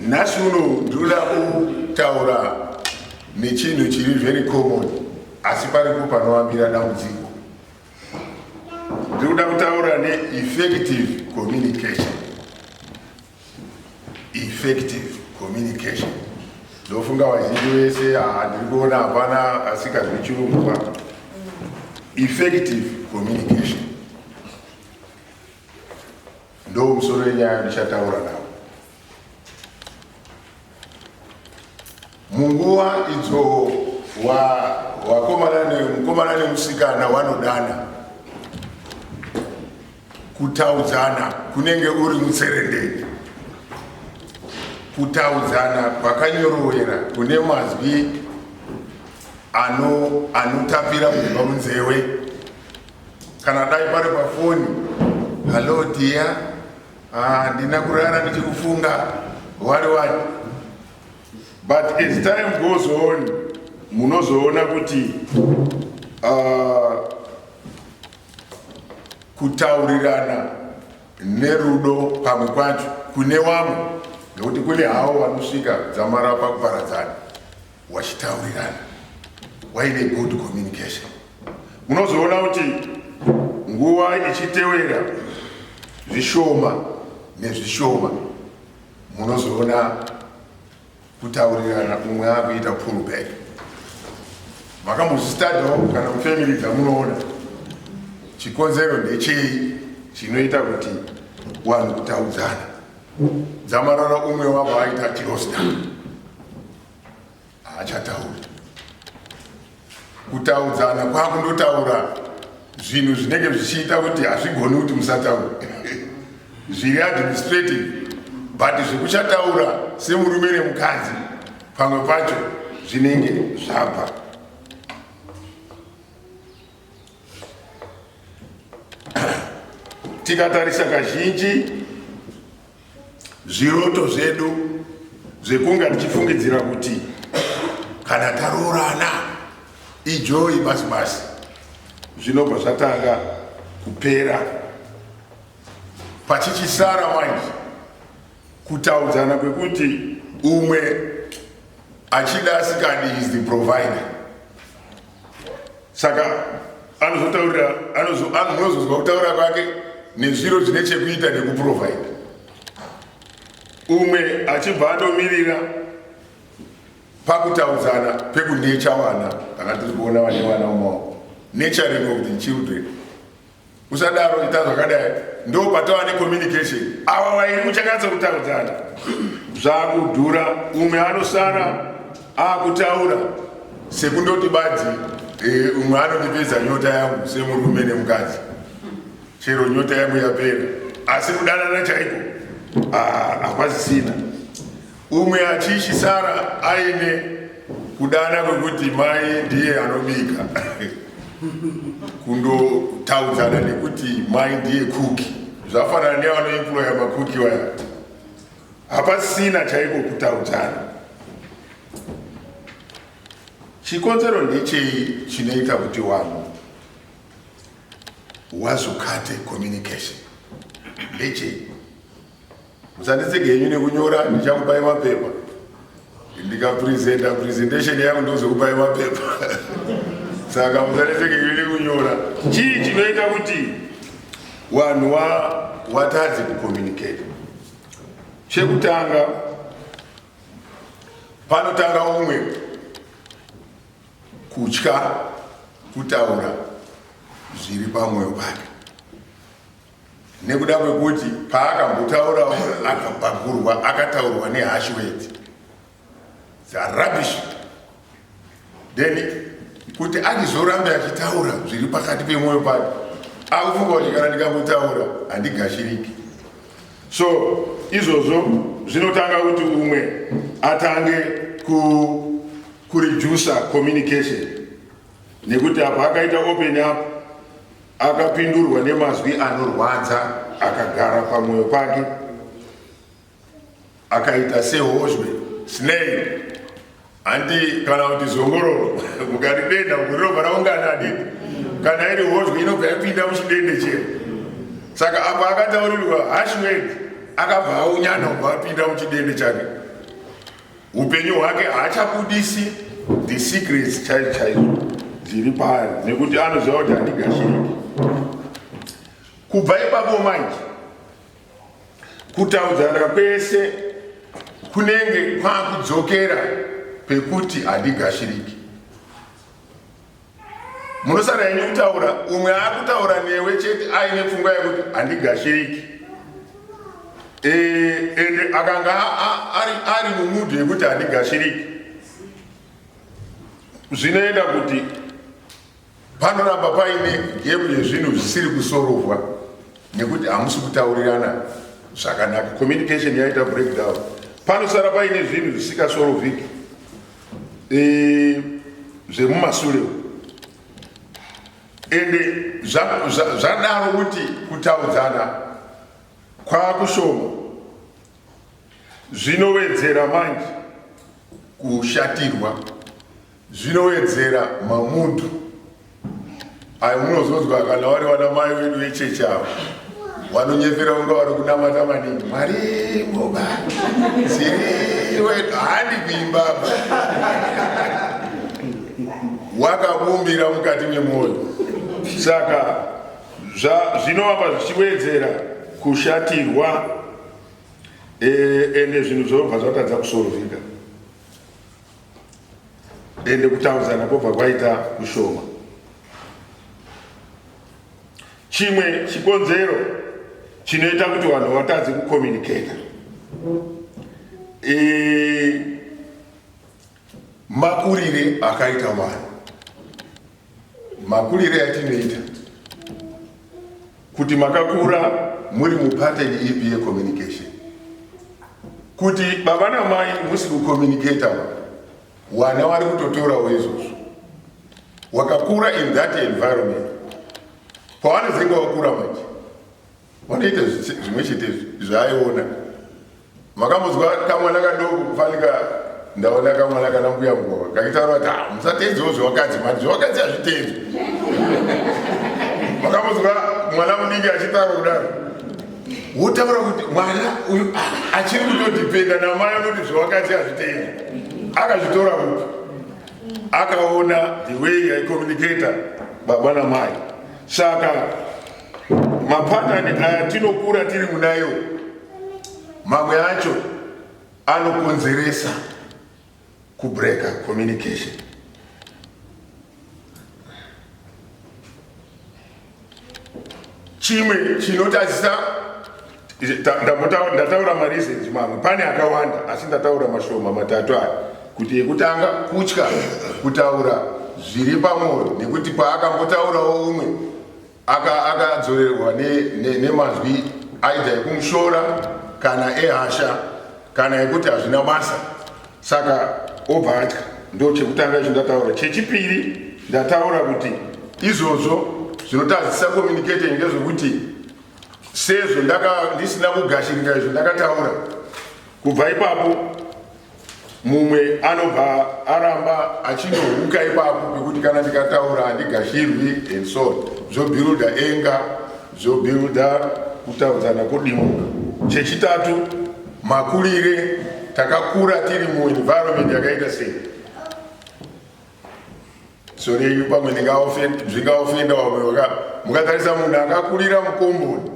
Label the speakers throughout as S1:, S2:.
S1: nhasi uno ndinoda kutaura nechinhu chiri very common asi paripo panovambira dambudziko. Ndinoda kutaura ne-effective communication. Effective communication. Ndofunga vazhinji vese ndiri kuona hapana asikazwi chirungu pa. Effective communication ndo musoro wenyaya ndichataura nawo. Munguva idzo mukomana nemusikana vanodana, kutaudzana kunenge uri mutserendende, kutaudzana kwakanyorovera kune mazwi anotapira kubva munzewe. Kana dai pari pafoni, hello dear, ndina kurara ndichikufunga wari. But as time goes on, munozoona kuti kutaurirana nerudo pamwe pacho kune vamwe, nekuti kune havo vanosvika dzamara pakuparadzana wachitaurirana waine good communication. Munozoona kuti nguva ichitevera zvishoma nezvishoma munozoona kutaurirana umwe akuita pullback. Makambozvistadhawo kana mufamily dzamunoona chikonzero ndechei chinoita kuti vanhu kutaudzana dzamarara umwe wavo aita close down haachatauri. Kutaudzana kwakundotaura zvinhu zvinenge zvichiita kuti hazvigoni kuti musataura zviri administrative, but zvekuchataura semurume nemukadzi pamwe pacho zvinenge zvabva. Tikatarisa kazhinji zviroto zvedu zvekunga tichifungidzira kuti kana taroorana ijoyi basi basi, zvinobva zvatanga kupera. Pachichisara manje kutaudzana kwekuti umwe achida asikadi is the provider. Saka anozozwa kutaura kwake nezviro zvine chekuita nekuprovide. Umwe achibva andomirira pakutaudzana pekunecha vana, akatiri kuona vane vana mumaoko, nurturing of the children. Usadaro ita zvakadai, ndo patava necommunication. Ava vairi muchakatsa kutaudzana zvakudhura, umwe anosara akutaura sekundoti badzi, umwe anondipedza nyota yangu semurume nemukadzi, chero nyota yangu yapera, asi kudanana chaiko hapasisina. Umwe achisara aine kudana kwekuti mai ndiye anobika kundotaudzana nekuti mai ndiye kuki, zvafanana nevanoemploya makuki vaya. Hapasisina chaiko kutaudzana. Chikonzero ndechei chinoita kuti vanhu wazokate communication ndechei? Musanditsege henyu nekunyora ndichakupai mapepa, ndikapresenta presentation yangu ndozokupai mapepa saka musanditsege henyu nekunyora. Chii chinoita kuti vanhu watadze kucommunicate? Chekutanga, panotanga umwe kutya kutaura zviri pamwoyo pake, nekuda kwekuti paakambotaurawo akabhagurwa, akataurwa nehash words dzarubbish, then kuti achizorambe achitaura zviri pakati pemwoyo pake akufunga kuti kana ndikambotaura handigashiriki. So izvozvo zvinotanga kuti umwe atange kureduce communication, nekuti apa akaita open up, akapindurwa nemazwi anorwadza, akagara pamwoyo pake, akaita sehozhwe snail. Handi kana kuti zongororo mukaridenda murinobva raungana adini, kana iri hozhwe inobva yapinda muchidende chero. Saka apa akataurirwa hash word akabva aunyana kubva apinda muchidende chake upenyu hwake haachabudisi the secrets chaizo dziri paari, nekuti anoziva kuti handigashiriki. Kubva ipapo manje kutaudzana kwese kunenge kwakudzokera pekuti handigashiriki. Munosara yenyu kutaura, umwe akutaura newe chete aine pfungwa yekuti handigashiriki. Ende akanga ari mumudhu yekuti handigashiriki, zvinoenda kuti panoramba paine gap yezvinhu zvisiri kusorovhwa nekuti hamusi kutaurirana zvakanaka. Communication yaita breakdown. Panosara paine zvinhu zvisikasorovhiki zvemumasure. Ende zvadaro kuti kutaudzana kwakushoma, zvinowedzera manje kushatirwa, zvinowedzera mamundu ayo munozonzwa kana vari vana mai vedu vechechi avo vanonyefera kunga vari kunamata maningi, Mwari moba siri wedu handi kuimbaba, wakabumbira mukati memwoyo. Saka zvinovamba zvichiwedzera kushatirwa, ende zvinhu zvinobva zvatadza kusorovhika, ende kutaudzana kwobva kwaita kushoma. Chimwe chikonzero chinoita kuti vanhu vatadze kucommunicata, makurire akaita vanhu, makurire atinoita, kuti makakura muri mupateni ipi yecommunication. Kuti baba namai musi kucommunicata, wana vari kutotorawo izvozvo. Wakakura in that environment, pavanozenga wakura manje vanoita zvimwe chete zvaiona. Makambozwa kamwana kadoko kufanika ndaona kamwana kana mbuya mugova kakitaura kuti musateedzewo zvewakadzi, mati zvewakadzi hazviteedzwi. Makambozwa mwana mudiki achitaura kudaro, wotaura kuti mwana uyu achiri kutodhipenda namai anoti zvewakadzi hazviteedzwi. Akazvitora kuti akaona the way yaicommunicata baba namai. Saka mapatani aya tinokura tiri munayo, mamwe acho anokonzeresa kubreka communication. Chimwe chinotadzisa, ndataura mareasons mamwe, pane akawanda asi ndataura mashoma matatu aya. Kuti yekutanga kutya kutaura zviri pamwoyo, nekuti paakambotaurawo umwe akadzorerwa nemazwi aidha ekumushora kana ehasha kana ekuti hazvina basa, saka obva atya. Ndo chekutanga icho ndataura. Chechipiri ndataura kuti izvozvo zvinotadzisa communicating ngezvekuti sezvo ndisina kugashirika izvo ndakataura, kubva ipapo mumwe anobva aramba achinohuka ipapo pekuti kana ndikataura handigashirwi and so on. Zvobuilda enga, zvobuilda kutaudzana kodimuka. Chechitatu, makurire, takakura tiri muenvironment yakaita sei. Sorry, pamwe ndingaofenda vamwe mukatarisa munhu akakurira mukomboni.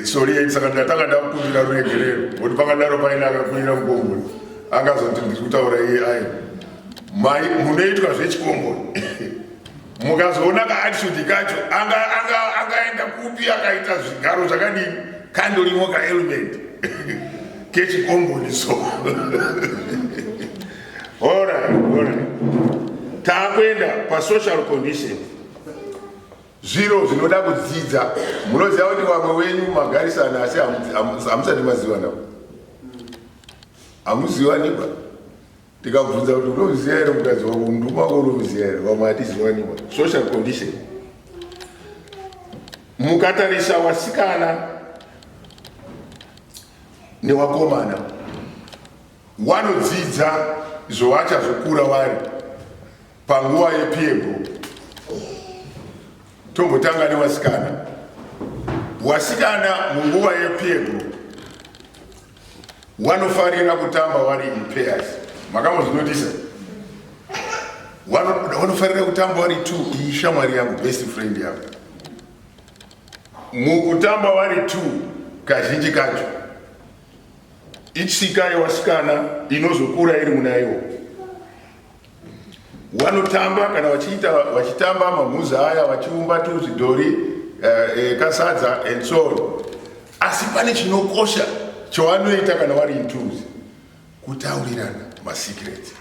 S1: Sorry, saka ndatanga ndakumbira ruregerero, kuti pakadaro paine akakurira mukomboni angazoti ndiri kutaura iye ayi munoitwa zvechikomboni. Mukazoona kaattitude kacho angaenda kupi akaita zvigaro zvakadini, kandorimo kaelement kechikomboni. So alright, takuenda pasocial condition, zviro zvinoda kudzidza. Munoziva kuti vamwe wenyu magarisana asi hamusati maziva navo, hamuzivanikwa. Tikabvunza kuti unoziva here mukadzi wako, nduma wako unoziva here, vamwe hatizivanikwa. Social condition, mukatarisa wasikana newakomana wanodzidza zvovachazokura vari panguva yepeer group. Tombotanga newasikana. Wasikana munguva yepeer group wanofarira kutamba vari in pairs. Makamozvinotisa wanofarira kutamba vari 2. Iyi shamwari yangu, best friend yangu. Mukutamba vari 2 kazhinji kacho itsika yevasikana inozokura iri munaiwo. Wanotamba kana vachitamba mamhuzi aya vachiumba tuzvidhori kasadza and so on. Asi pane chinokosha chavanoita kana vari in 2s, kutaurirana masecrets.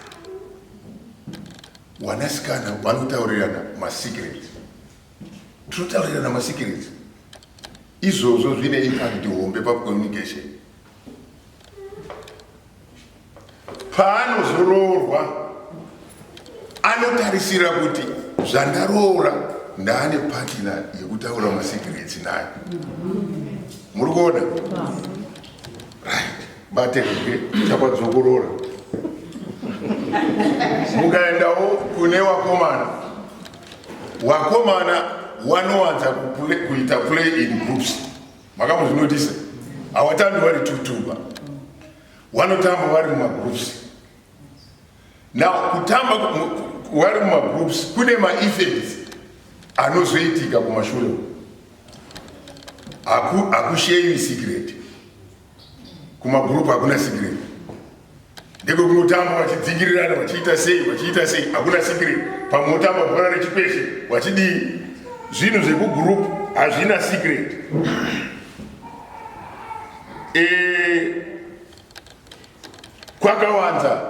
S1: Wanasikana vanotaurirana masecrets. Tinotaurirana masecrets. Izvozvo zvine impact hombe pacommunication. Paanozoroorwa anotarisira kuti zvandaroora ndaane partner yekutaura masecrets naye. Muri kuona? Right. Batereke chapadzokoroora. Mukaendawo kune wakomana. Wakomana wanowanza kuita play in groups. Makamozvinotisa havatambi vari 2-2, wanotamba vari mumagroups. Now kutamba vari mumagroups kune maeffects anozoitika kumashure. Hakusheyiwi secret. Kumagroup hakuna secret. Ndiko kunotamba vachidzikirirana vachiita sei hakuna secret. Pamotamba bhora rechipeshe vachidii, zvinhu zvekugroup hazvina secret. Kwakawanza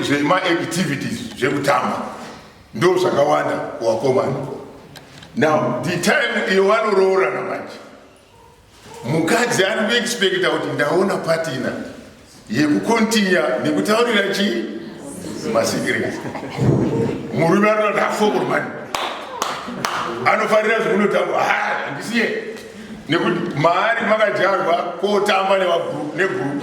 S1: zvemaactivities zvekutamba ndo zvakawanda kuvakomana. Now the time yevanoroorana manje, mukadzi ari kuexpecta kuti ndaona partner yekukontinya nekutaurira chii masecrets. Murume anoti afokurumani anofanira zvekunotamba handisiye, nekuti maari makadyarwa kotamba negroup.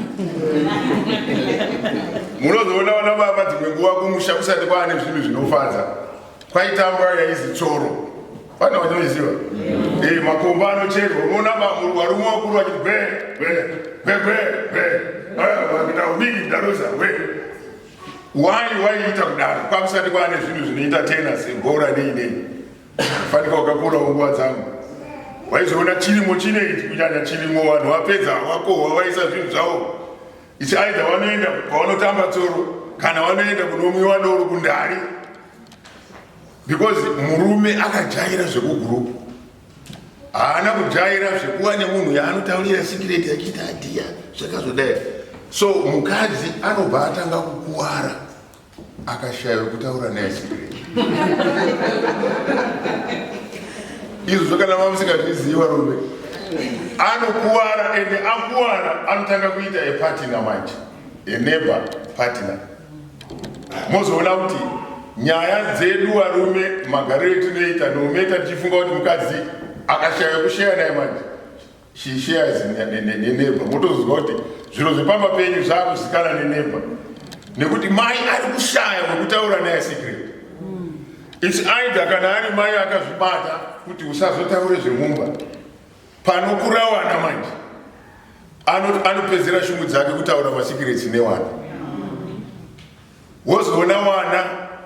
S1: Munozoona vana baba dzimwe nguva kumusha kusati kwaane zvinhu zvinofadza, kwaitambwa yaizi tsoro. Pana vanoiziva makomba anocherwa, unoona varume vakuru vachiti vakuita ubiki darosa waiita kudaro kwakusati kwaane zvinhu zvinoita tena sebhora neinei. Fanika wakakura nguva dzangu waizoona chirimo chineiti, kunyanya chirimo vanhu vapedza vakohwa vaisa zvinhu zvavo, ichi aidha vanoenda kwavanotamba tsoro kana vanoenda kunomwiwa doro kundari, because murume akajaira zvekugroup. Haana kujaira zvekuva nemunhu yaanotaurira secret achiita adhiya zvakazodai. So mukadzi anobva atanga kukuwara akashaya kutaura naye secret. Izvo kana mamusingazviziva rume anokuwara, ende akuwara anotanga kuita partner manje, neighbor partner. Mozoona kuti nyaya dzedu varume magariro etinoita nometa tichifunga kuti mukadzi akashaya kushaya naye manje, she shares neneighbor. Motozwa kuti zviro zvepamba penyu zvaakuzikanwa neneighbor, nekuti mai ari kushaya kwekutaura naye secret. It's either kana ari mai akazvibata kuti usazotaure zvemumba, panokura wana manje anopedzera shungu dzake kutaura masecrets newana. Wozoona wana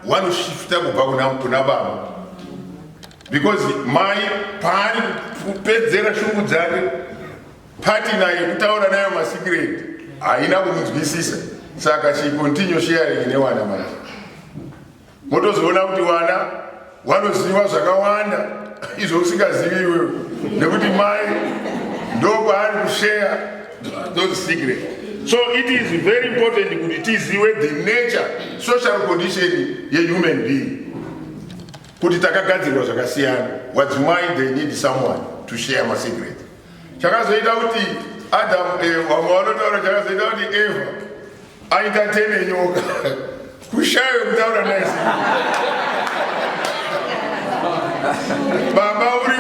S1: wanoshifta kubva kuna baba, because mai paari kupedzera shungu dzake partner yekutaura nayo masecret haina kumunzwisisa, saka she continue sharing newana manje. Motozoona kuti wana wanoziva zvakawanda izvo usingazivi iwewe, nekuti mai ndo kwaari kushare those secrets. So it is very important kuti tizive the nature, social condition yehuman being, kuti takagadzirwa zvakasiyana. Wadzimai they need someone to share my secret. Chakazoita kuti Adam vamwe vanotaura chakazoita kuti Eva aita tene nyoka kushaya kutaura naye baba uri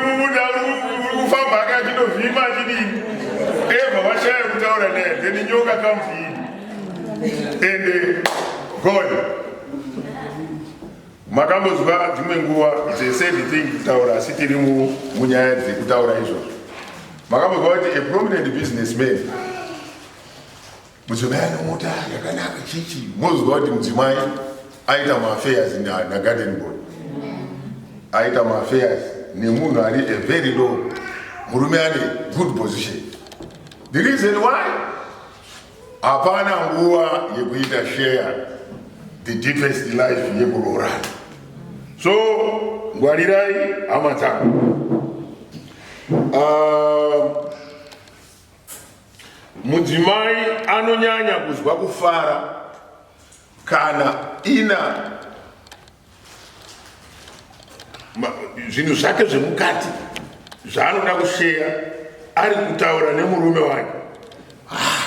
S1: mumunda uri kufamba akachitovhima achidini, Eva washaya kutaura naye, then nyoka comes in and God. Makambozwa dzimwe nguva it's a sad thing kutaura, asi tiri munyaya dzekutaura izvozvo. Makamboti a prominent businessman. Muzobana mota yakanaka chichi. Mozgoti mdzimai aita affairs in the garden board. Aita affairs nemunhu ari a very low. Murume ane good position. The reason why hapana nguva yekuita share the deepest life yekurorana. So ngwarirai hama dzangu. Mudzimai anonyanya kuzwa kufara kana ina zvinhu zvake zvemukati zvaanoda kushare ari kutaura nemurume wake.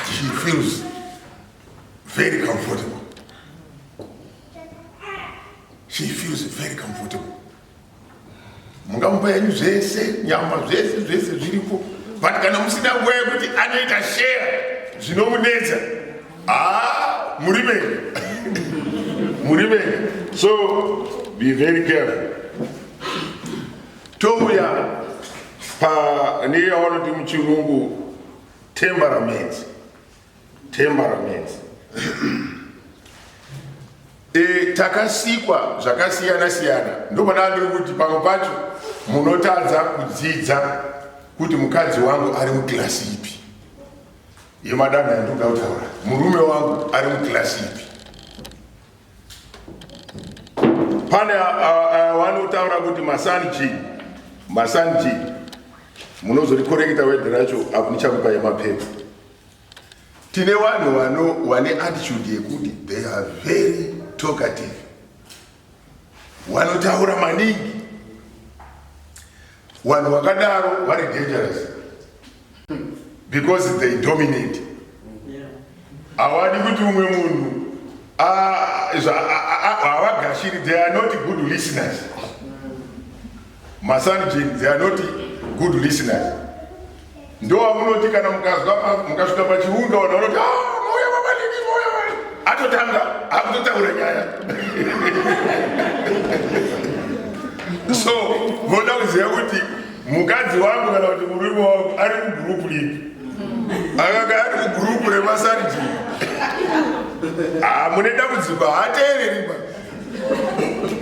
S1: She feels very comfortable. She feels very comfortable. Mungamupa yenyu zvese, nyama zvese zviripo. But kana musina nguva yekuti anoita share zvinomunetsa, murimeni. So be very careful. Touya pa neyavanoti muchirungu temperament. Takasikwa zvakasiyana. Ndopana ndiri kuti pamwe pacho munotadza kudzidza kuti mukadzi wangu ari muklasi ipi. Yemadana yandoda kutaura. Murume wangu ari muklasi ipi. Pane wanotaura kuti masanji. Munozorikorekita wedhi racho apo nichakupa yemapepa. Tine vanhu vane attitude yekuti they are very talkative. Vanotaura maningi. Vanhu vakadaro vari dangerous because they dominate. Havadi kuti umwe munhu havagashiri. They are not good listeners. Masanjin, they are not good listeners. Ndo amunoti kana mukasvika pachiunga vanoti moya mabaliki atotanga akutotaura nyaya. So voda kuziva kuti mukadzi wangu kana kuti murume wangu ari mugrupu lipi. Akanga ari mugrupu remasanji. Mune dambudziko haateereri ba.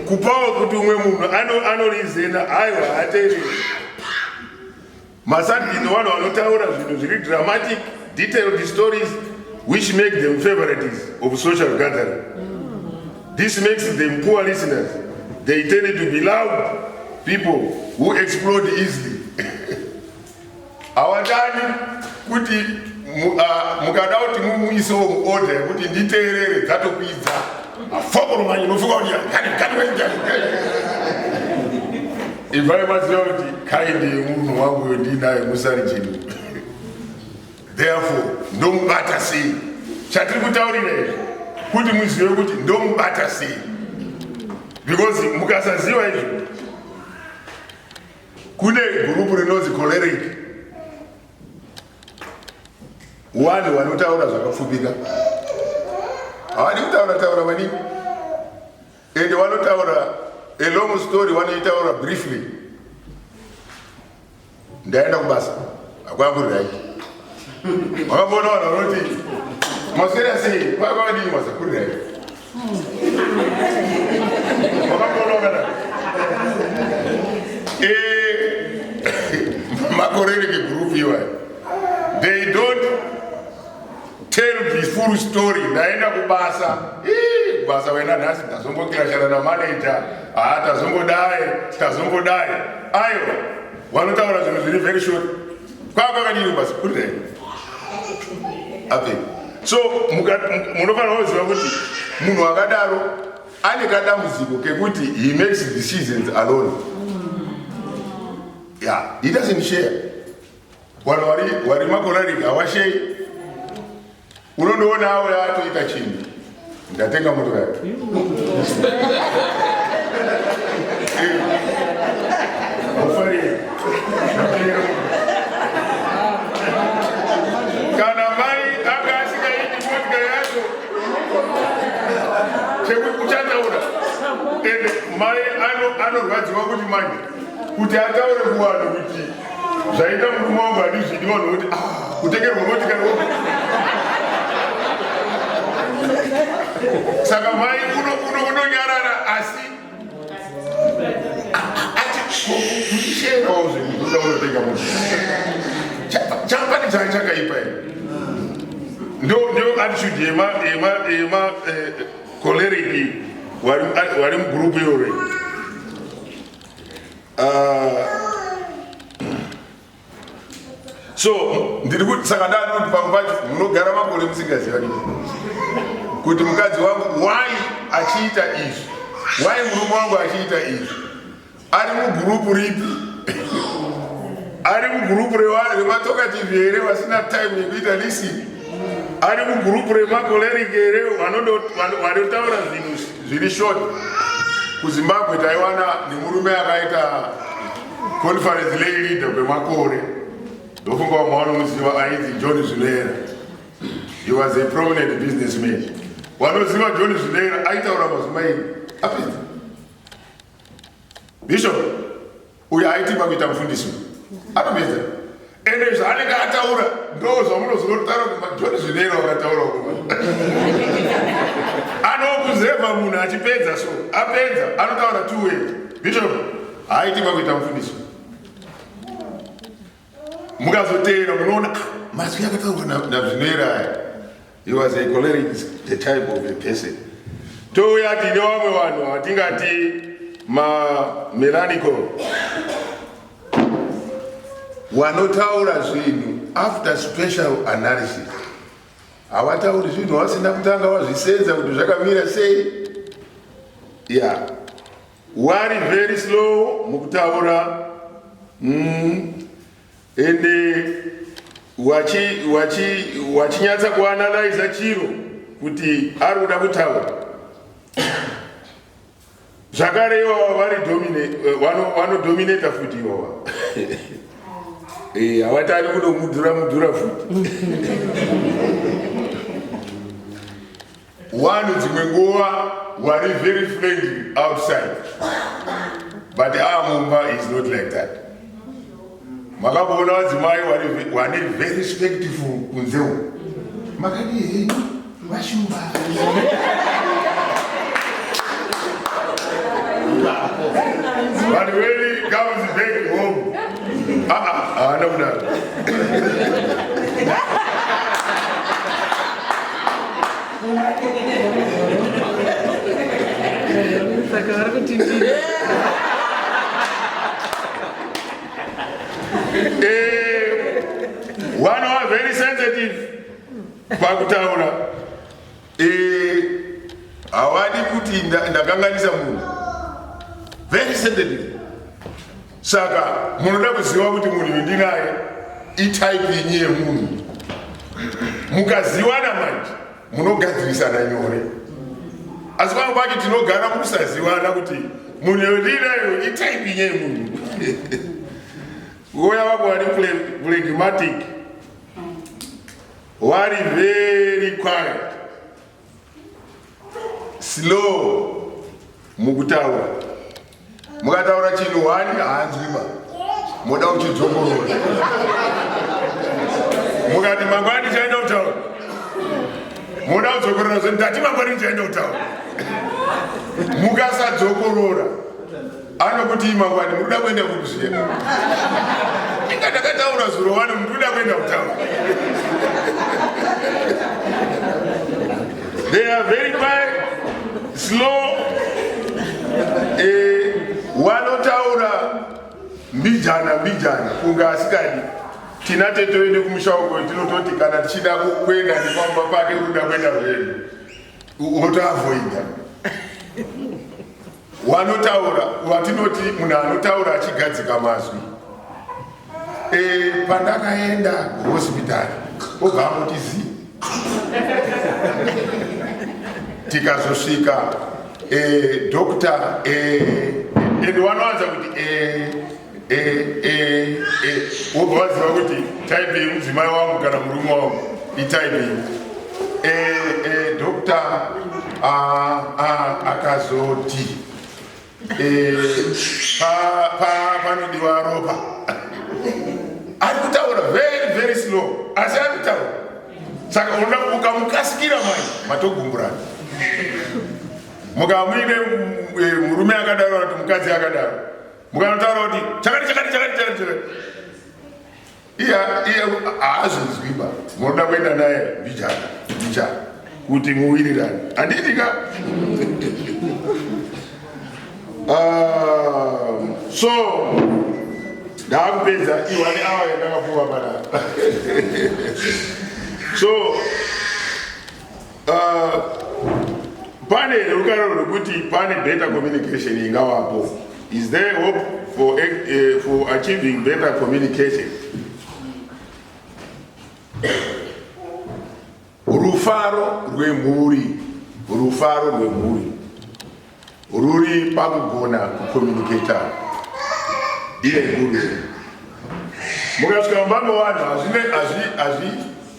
S1: Kupawo kuti umwe munhu anorizena aiwa haateereri. Masanji ni vanhu vanotaura zvinhu zviri dramatic, detailed stories which make them favorites of social gathering. This makes them poor listeners. They tend to be loud people who explode easily. Awadani kuti mukada kuti mumuise order kuti nditeerere dzatopidza. Afokoro manyi nofuka kuti if I must know kuti kaindi munhu wangu ndinaye musarijini. Therefore ndomubata sei. Chatiri kutaurira kuti muzive kuti ndomubata sei. Because mukasaziva izvo kune gurupu rinonzi choleric. Vanhu vanotaura zvakapfupika. Havadi kutaura maningi. Ende vanotaura a long story vanoitaura briefly. Ndaenda kubasa akwamburirai. Makambona vanhu vanoti maswera sei kwakwadini masakurirai. They don't tell the full story. Naenda kubasa. Basa wena nasi tazombokirashana na manager. Tazombodai. Ayo. Wanotaura zvinhu zviri very short. Kwakwadini basa kurirai. So munofanira kuziva kuti munhu akadaro ane kadambudziko kekuti he makes decisions alone. Yeah, he doesn't share. Vanhu vari makolari hawashei. Unondoona hawo yatoita chinhu. Ndatenga motokari. Kana mai anga asikaiti motikari yacho chekuchataura. Mai anorwadziwa kuti manje kuti ataure kuvanhu kuti zvaita murume wangu handizvidiwa nokuti kutengerwa motikari saka mai unonyarara asi muchisherawo zvinhu unoda kunotenga motikari champani chakaipa ndio attitude yema choleriki wari mugrupu yore. So ndiri kuti saka ndanoti pamwe pacho munogara makore musingazivani kuti mukadzi wangu why achiita izvi, why murume wangu achiita izvi, ari mugrupu ripi ari mugrupu rematokative here vasina time yekuita lisini, ari mugrupu remakoleriki here vanotaura zvinhu zviri short. kuZimbabwe taiwana nemurume akaita conference lay leader kwemakore ndofunga wamaona muziva ainzi John Zulera. He was a prominent businessman. Wanoziva John Zulera aitaura mazumaini apedza bishop uyo aitimba kuita mufundisi anopedza ende zvaanenge ataura ndo zvamunozotaura kuti John Zulera wakataura kuma anokuzeva munhu achipedza so apedza anotaura 2 way bishop aitimba kuita mufundisi mukazotera munoona mazwi akataurwa naZulera. He was a choleric type of a person. Touya tine vamwe vanhu vatingati melanical wanotaura zvinhu after special analysis. Havatauri zvinhu vasina kutanga vazvisenza kuti zvakamira sei. Yeah. Wari very slow mukutaura ende wachinyatsa kuanalyze chiro kuti ari kuda kutaura zvakare iwawa vari vanodominata futi iwawa havatari kunomudhura futi vanhu dzimwe nguva wari very friendly outside but mumba is not like that. Makabona wadzimai wane very respectful kunzeu makadi henyu vashuva but when he comes back home haana kudaro. One are very sensitive pakutaura havadi kuti ndakanganisa munhu very sensitive. Saka munoda kuziva kuti munhu ndinaye itype yenyu yemunhu. Mukaziwana manje munogadzirisana nyore. Asi pamwe pacho tinogara mukusaziwana kuti munhu ndinayo itype yenyu yemunhu. Goya wako wari phlegmatic, wari very quiet, slow mukutaura. Mukataura chinhu wani haanzwiba, muda kuchidzongorora. Mukati mangwani ndichaenda kutaura, muda kudzongorora zve ndati mangwani ndichaenda kutaura. Mukasadzongorora anokuti mangwani muda kuenda kuziya. Ndakataura zuro wani muda kuenda kutaura. They are very quiet, slow. Wanotaura mbijana kunga asikadi. Tinate toende kumushauri tinototi kana tichida kukwenda ndipamba pake kuda kwenda rwenu. Unotoavoida. Wanotaura watinoti munhu anotaura achigadzika mazwi. Pandakaenda kuhospitari obva amutizi tikazosvika doctor and wanowanza kuti obva waziva kuti type yemudzimai wangu kana murume wangu itype doctor akazoti panodiwa ropa ari kutaura very very slow asi ari kutaura saka ukamukasikira mai matogumburana mukamuine murume akadaro kuti mukadzi akadaro mukanotaura kuti chakati iya haazvizwiba munoda kuenda naye bichana kuti muwirirane handitika so ndakupedza iwane awa yandakapuwa panapa so pane rukaro rwekuti pane better communication ingavapo. Is there hope for achieving better communication? Rufaro rwemhuri ruri pakugona kucommunicata iye mhuri. Mukasvika mubambo vanhu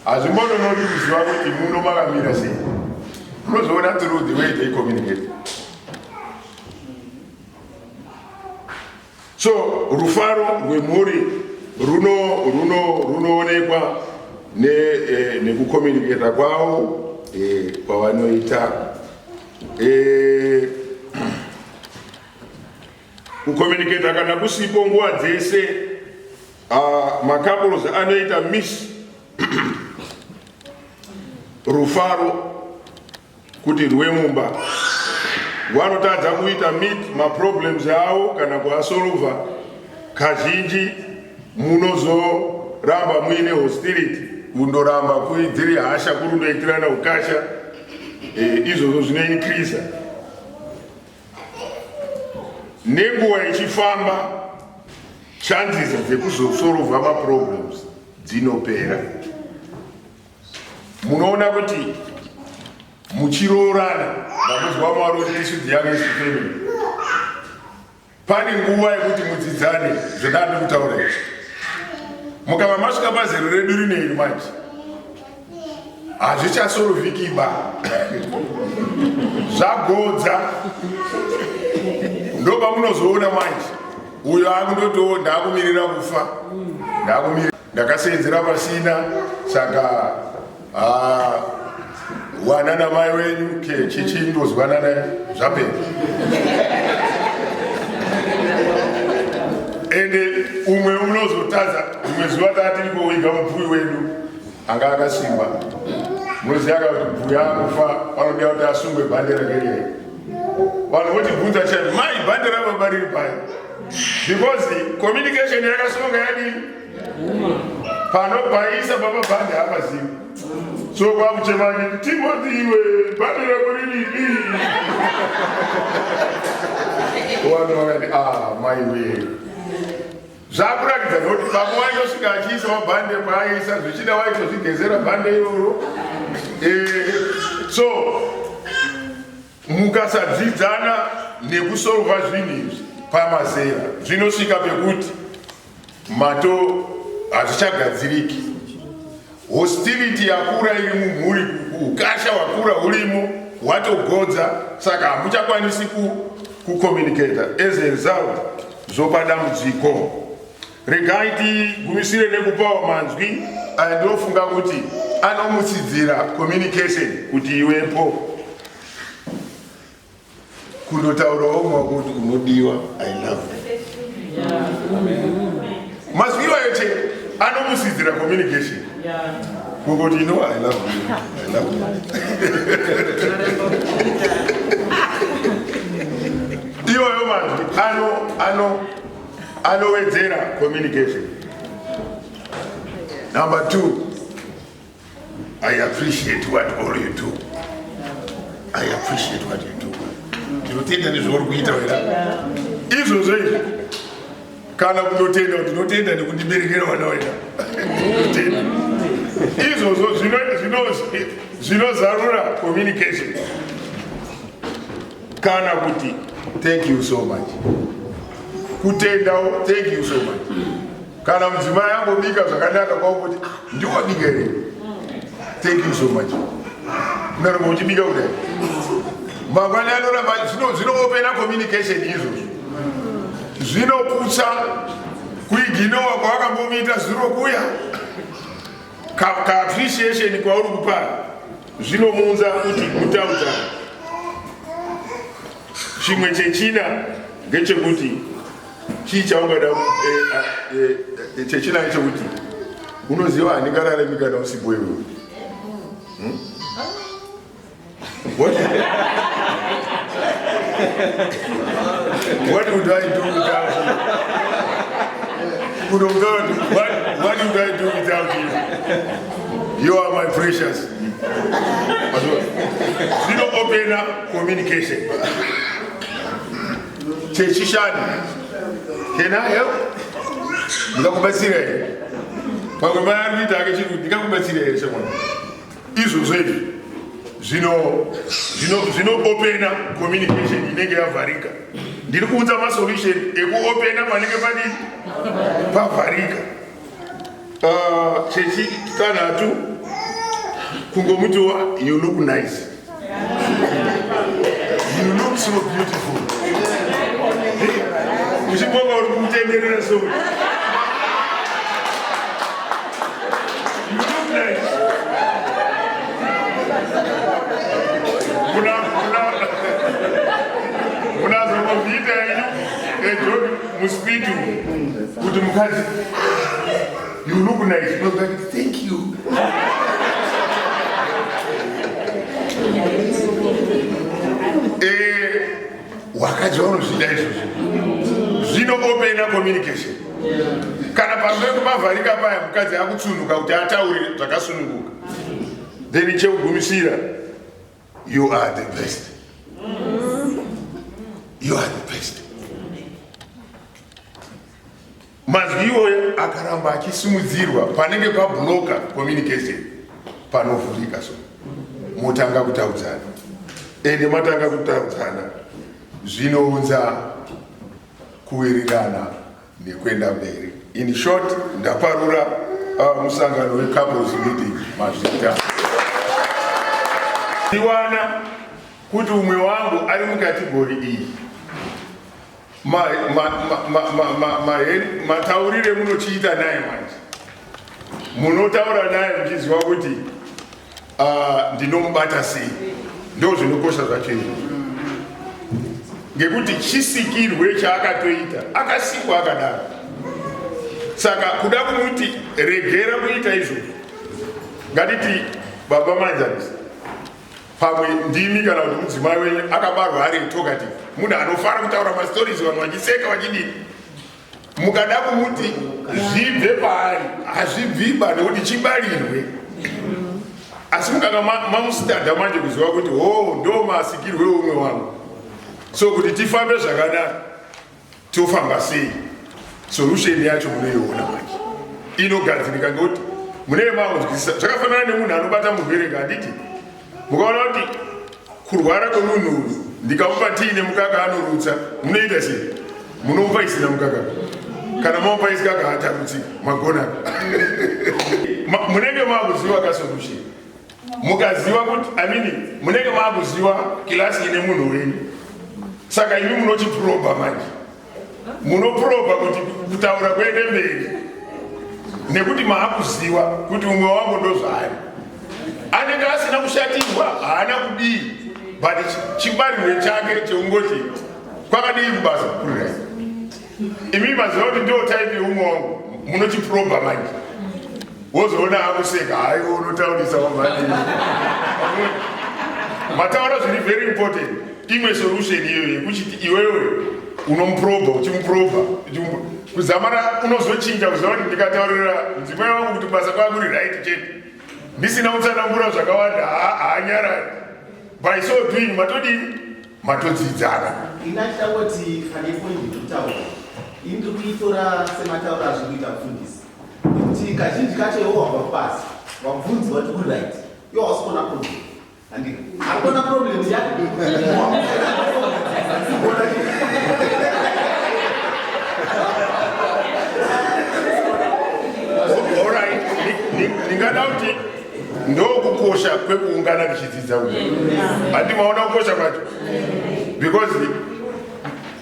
S1: hazvimbononori kuziva kuti muno makamira sei. Munozoona through the way they communicate. So rufaro rwemhuri runoonekwa nekucommunicata kwavo kwavanoita. Kucommunicata kana kusipo nguva dzese macouples anoita miss rufaro kuti rwemumba vanotadza kuita meet maproblems avo kana kuasolva. Kazhinji munozoramba muine hostility, kundoramba dziri hasha kurundoitirana ukasha. Izvozvo zvinoincreasa. Nenguva ichifamba chances dzekuzosolva maproblems dzinopera. Munoona kuti muchiroorana namuzwa mwari kuti this is the youngest family. Pane nguva yekuti mudzidzane zvedandi kutaura izvi. Mukava masvika pazero redu rineri manje hazvichasolvhikiba zvagodza. Ndo pamunozoona manje uyo akundoti ndakumirira kufa, ndakaseenzera pasina, saka wana namai wenyu chichindozwana naye zvapera. Ende umwe unozotadza umwe zuva tatiripo wiga mupfuri wedu anga akasimba. Munoziva kuti mbuya akufa vanoda kuti asungwe bhande rakerei. Vanhu votibvunza chaivo, mai bhande rababa riri pai? Because communication yakasonga yadini panopaisa baba bhande hapazivi. So kwakuchemanya Timothy iwe bhande rako riri vanhu vakati mai wee. Zvakuratidza kuti baba waitosvika achiisa mabhande paaisa zvichida waitozvigezera bhande iroro. So mukasadzidzana nekusolva zvinhu izvi pamazera zvinosvika pekuti mato hazvichagadziriki. Hostility yakura iri mumhuri, ukasha wakura urimo watogodza, saka hamuchakwanisi kucommunicata. As a result zopa dambudziko. Regai tigumisire nekupawo manzwi andinofunga kuti anomutsidzira communication kuti iwepo. Kundotaurawo mumwe kuti unodiwa, I love you. Mazwi iwayo chete anomutsidzira communication. Kungoti I love you, I love you. Iwayo manzwi anowedzera communication. Number 2, I appreciate what all you do. I appreciate what you do. Tinotenda nezvauri kuita wena. Izvozvo izvi kana kundotenda kuti tinotenda nekundiberekera vana wena. Izvozvo zvinozarura communication. Kana kuti thank you so much. Kutendawo thank you so much. Kana mudzimai ambobika zvakanaka kwakuti ndiwabika here. Thank you so much. Unoramba uchibika kudai. Mangwana anoramba zvinoopena communication izvozvo. Zvinoputsa kuiginowa kwawakambomita zuro kuya ka appreciation kwauri kupa zvinomunza kuti mutaudza. Chimwe chechina ngechekuti chii chaungada chechina ngechekuti unoziva handingararami kana usipo iwe. What would I do without you? What would I do without you? You are my precious. Zero open up communication. Chechishani. Can I help? Ndakubasire. Pangomaya nditake chiku ndikakubasire someone. Izo zedi. Zino open up communication inenge yavarika. Ndiri kuunza ma solution eku open up panenge pani pavarika. Chechi tanatu kungomutua you look nice. You look so beautiful. Usiponga urikutenderera so. You look nice. Unazomuvita ejogi muspitu kuti mukazi you look nice. No, like, thank you. Wakati wano zida izvozvo zvino open up communication. Kana pamwe kumavarika paya mukadzi akutsunuka kuti ataure zvakasununguka, then chekugumisira you are the best. You are the best. Mazwi iwoyo akaramba achisimudzirwa panenge pabloka communication panovhurika so motanga kutaudzana ende matanga kutaudzana zvinounza kuwirirana nekuenda mberi. In short, ndaparura musangano wecouples meeting mazvita ndiwana kuti umwe wangu ari mukategori iyi mataurire munochiita naye manje munotaura naye muchiziva kuti ndinomubata sei. Ndo zvinokosha zvacho izvo ngekuti chisikirwe chaakatoita akasikwa akadaro. Saka kuda kumuti regera kuita izvozvo, ngatiti baba manjanisa pamwe ndimi kana kuti mudzimai wenyu akabarwa ari talkative, munhu anofara kutaura mastorizi vanhu vachiseka vachidini, mukada kumuti zvibve paari hazvibviba nekuti chibarirwe. Asi mukanga mamusitadha manje kuziva kuti ndo masikirwe umwe wangu, so kuti tifambe zvakanaka tofamba sei. Solution yacho munoiona manje inogadzirika ngekuti mune maunzwisisa. Zvakafanana nemunhu anobata murwere nganditi mukaona kuti kurwara kwemunhu ndikamupa tii nemukaka anorutsa, munoita sei? Munomupa isina mukaka. Kana mamupa isikaka hatarutsi magona. Munenge makuziva ka solution. Mukaziva kuti munenge makuziva kilasi ine munhu wenyu. Saka imi munochiproba manje. Munoproba kuti kutaura kuende mberi nekuti maakuziva kuti umwe wangu ndozvaari. Anenge asina kushatirwa, haana kudii, but chibarirwe chake cheungoti kwakadii kubasa kukurira. Imi maziva kuti ndo type yeumwe wangu munochiproba manje. Wozoona akuseka hayi unotaurisa wamani. Mataura zviri very important. Imwe solution iyoyo yekuti iwewe unomproba uchimuproba kuzamara unozochinja kuziva kuti ndikataurira mudzimai wangu kuti basa kwako riri right chete ndisina kutsanangura zvakawanda haanyarari. By so doing matodini matodzidzana.
S2: Inachitangoti pane point kutaura ini ndiri kuitora semataura zvekuita kufundisa kuti kazhinji kacho iwo wabva pasi wabvunzi wati kuri right iwo wasikuona problem hakuna problem yake.
S1: Alright, ndingada kuti ndo kukosha kwekuungana tichidzidza uyu. Handi maona kukosha kwacho because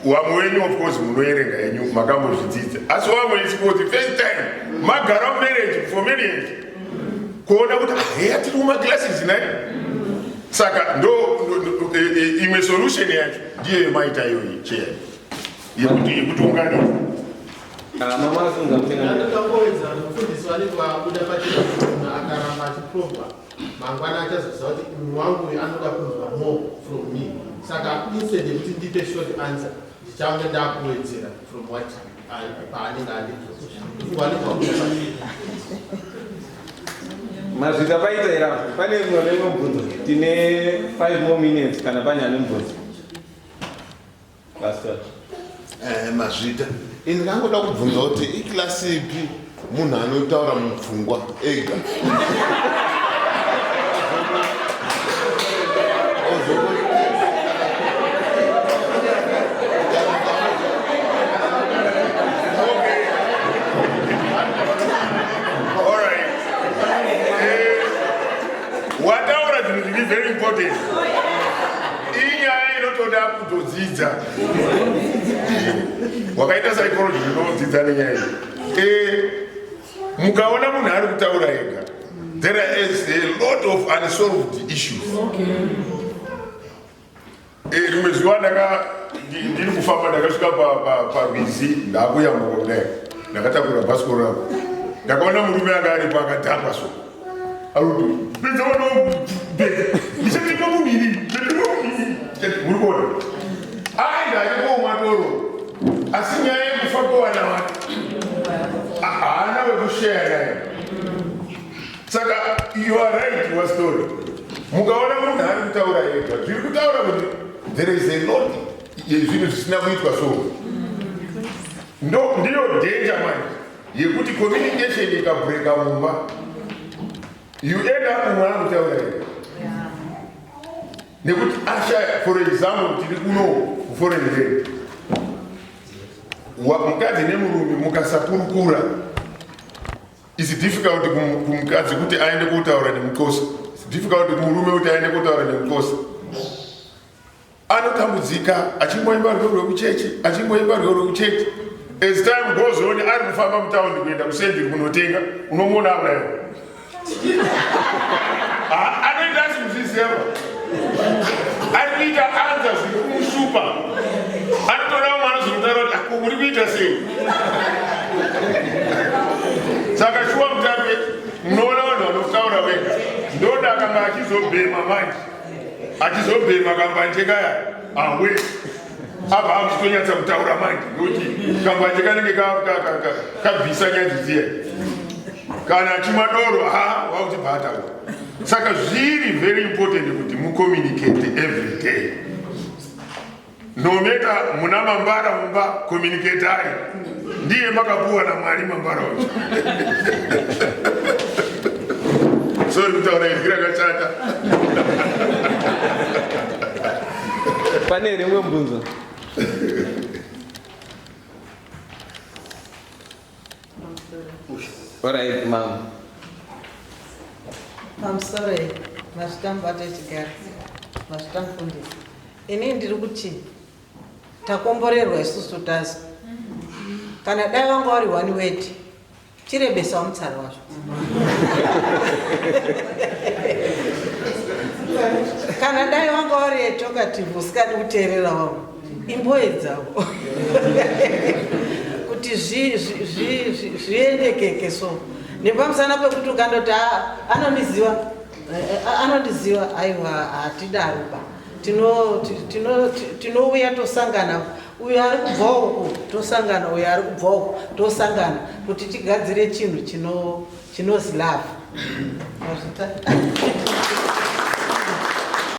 S1: wamwe wenyu of course munoerenga yenyu makambozvidzidza asi wamwe ichikoti first time magara marriage for marriage kuona kuti heya tiri mumaglasses nai saka ndo imwe solution yacho ndiyo yemaita iyoyi cheya yekuti unganisa
S3: mama asunga kutenga
S4: ndakangowedza mufundisi wanenge wabuda pachina akaramba achiprobha mangwana achazoziva kuti munhu wangu uyu anoda kunzwa more from me saka instead yekuti ndipe short answer ndichange ndakuwedzera from what paanenge andizvo
S3: mazvita paita era pane rimwe rimwe mubvunzo tine 5 more minutes kana pane ane mubvunzo pastor
S5: mazvita ini ndangoda kubvunza kuti ikilasi ipi munhu anotaura mupfungwa ega
S1: wataura zvinhu zviri very important inyaya inotoda kutodzidza wakaita psychology unodzidza nenyaya iyi mukaona munhu ari kutaura ega there is a lot of unsolved issues rimwe zuva ndiri kufamba ndakasvika parwizi ndakuyambuka kudai ndakatakura bhasikoro rako ndakaona murume anga aripo akadhamba so pedza ndichatima muviri muri kuona ndachakomwa toro asi nyaya yekufa kowana wati haana wekusheya naye saka you are right your story mukaona munhu ari kutaura ega zviri kutaura kuti there is a lot yezvinhu zvisina kuitwa so ndiyo danger manje yekuti communication ikabreaka mumba you end up mumwe ari kutaura ega nekuti ashaya for example tiri kuno kuforeign land mukadzi nemurume mukasapurukura is difficult kumukadzi kuti aende kutaura nemukosi is difficult kumurume kuti aende kutaura nemukosi anotambudzika achimboimba rwego rwekuchechi achimboimba rwego rwekuchechi as time goes on ari kufamba mutaundi kuenda kusendiri kunotenga unomuona aurayo anoita asimuzvizema ari kuita anza zviri kumushupa anotoda mwana zvinotaura kuti ako muri kuita sei saka shuwa mutape munoona vanhu vanokutaura vega ndoda akanga achizobhema manje achizobhema kambanje kaya awe abva akuchitonyatsa kutaura manje nokuti kambanje kanenge kabvisa nyanzi dziya kana achimadoro wakutibhata saka zviri very important kuti mucommunicate every day no matter muna mambara mumba communicate ari ndiye makapuwa naMwari mambara wacho sorry kutaura izwi rakashata
S3: pane rimwe mubvunzo alright mama
S6: pamusoro mazvitambata echigari mazvitamufundisa ini ndiri kuti takomborerwa isusu tazi kana dai wanga wari one word chirebesawo mutsara wazvo kana dai wanga wari talkative usikadi kuteerera wavo imboedzawo kuti zviendekeke so nepamusana pekuti ukandoti anondiziva aiwa hatidaroba tinouya tosangana uyo ari kubva uku tosangana uyo ari kubva uku tosangana kuti tigadzire chinhu chinozi love